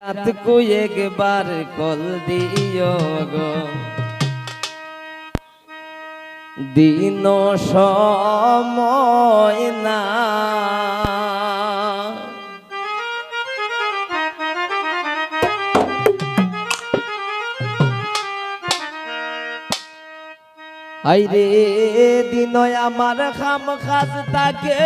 রাত কো একবার কল দিও গো, দিন সময় না হাইরে দিন আমার খাম খাস থাকে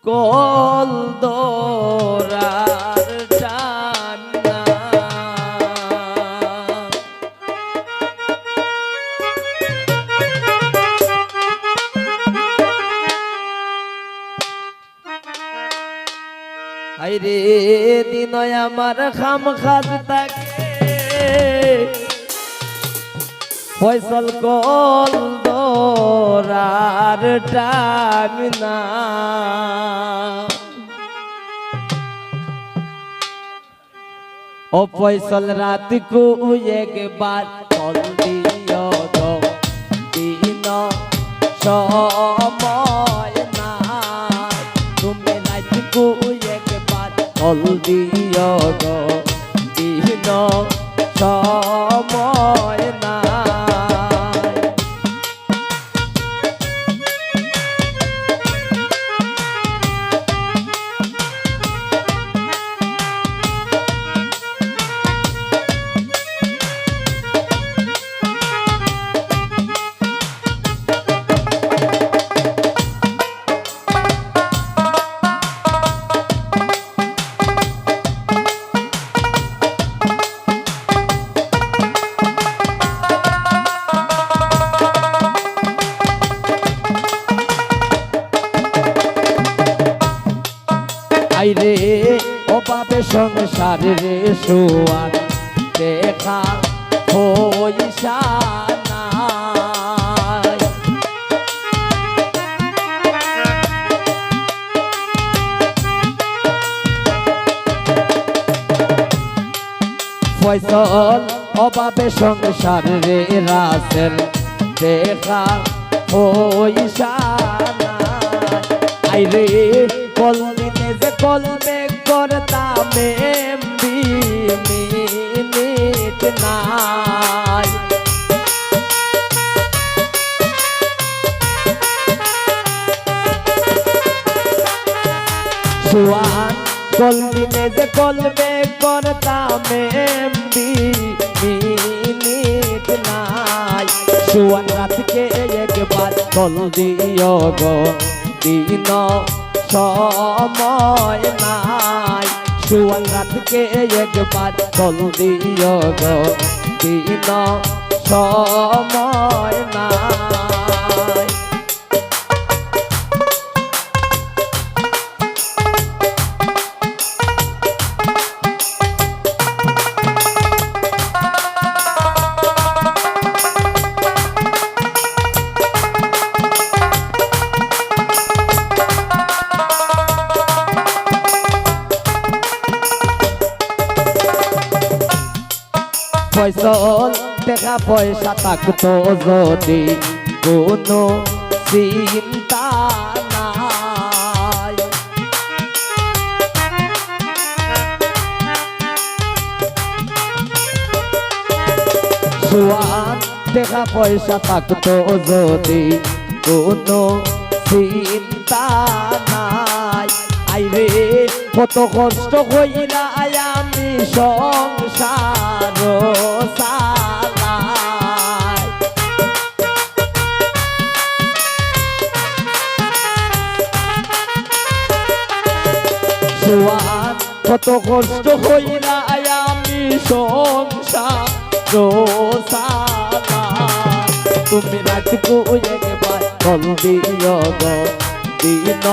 কল দরার টানা হাইরে দিন আমার খাম খাস থাকে ফয়সল কল দরার টানা ও ফয়সল রাত কো একবার কল দিও গো, দিন সময় না তুমি রাত কো একবার কল দিও গো, দিন সময় না রে অভাবে সংসার রে সোয়ার দেখা পয়সা নাই ফয়সল অভাবে সংসার রে রাসেল দেখা পয়সা নাই রে কল দিনে যে কলমে করতাম মিনিট নাই সুয়ান কল দিনে যে কলমে করতাম মিনিট নাই সুয়ান রাতকে একবার কল দিও গো, দিন সময় নাই সুয়ান রাতকে একবার কল দিও গো, দিন সময় নাই ফয়সল টাকা পয়সা থাকতো যদি কোনো চিন্তা নাই সুয়ান টাকা পয়সা থাকতো যদি কোনো চিন্তা নাই আইরে কত কষ্ট কইরা আমি সংসার চালাই সুয়ান কত কষ্ট কইরা আমি সংসার চালাই তুমি রাত কো একবার কল দিও গো, দিন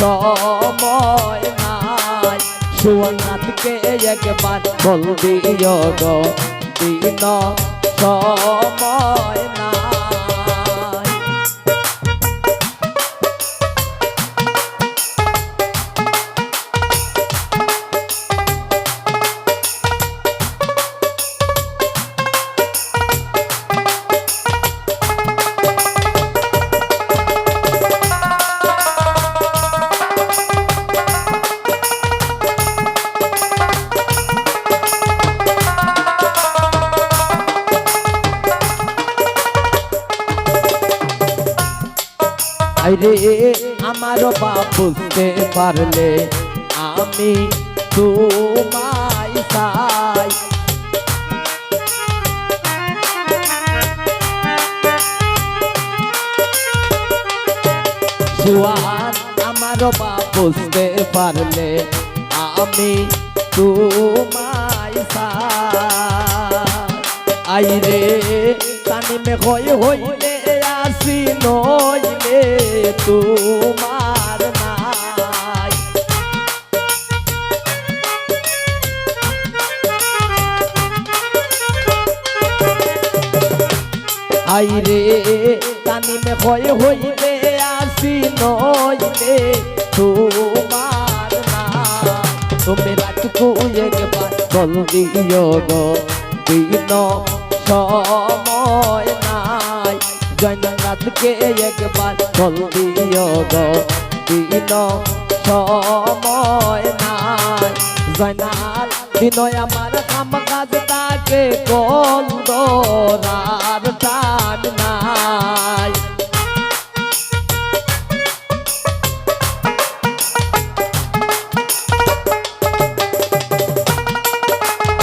সময় নাই সুয়ান রাতকে একবার কল দিও গো, দিন সময় নাই আইরে আমার বাপ বুঝতে পারলে আমি তোমায় চাই জোয়ান আমার বাপ বুঝতে পারলে আমি তোমায় চাই আইরে তানিমে হইলে আসি নইলে তোমার নাই আইরে তানিমে হইলে আসি নইলে তোমার নাই তুমি রাতকু একবার বল দিও গো দিন সময় নাই জয়নাথকে একবার বল দিও গো দিন সময় নাই জয়নাথ দিনয় আমার কাম কাজ তাকে কল দরার টান নাই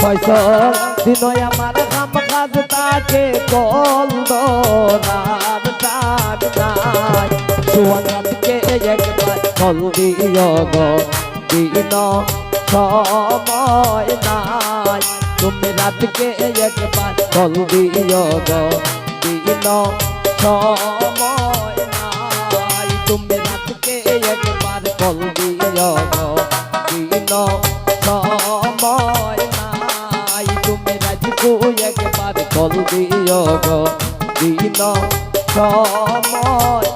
ফয়সল দিনয় আমার কাম কাজ তাকে কল দরার টান নাই সুয়ানকে একবার কল দিও গো দিন সময় নাই তুমি রাতকে একবার কল দিও গো দিন সময় নাই তুমি রাতকে একবার কল দিও গো দিন সময় নাই তুমি রাতকু একবার কল দিও গো দিন সময়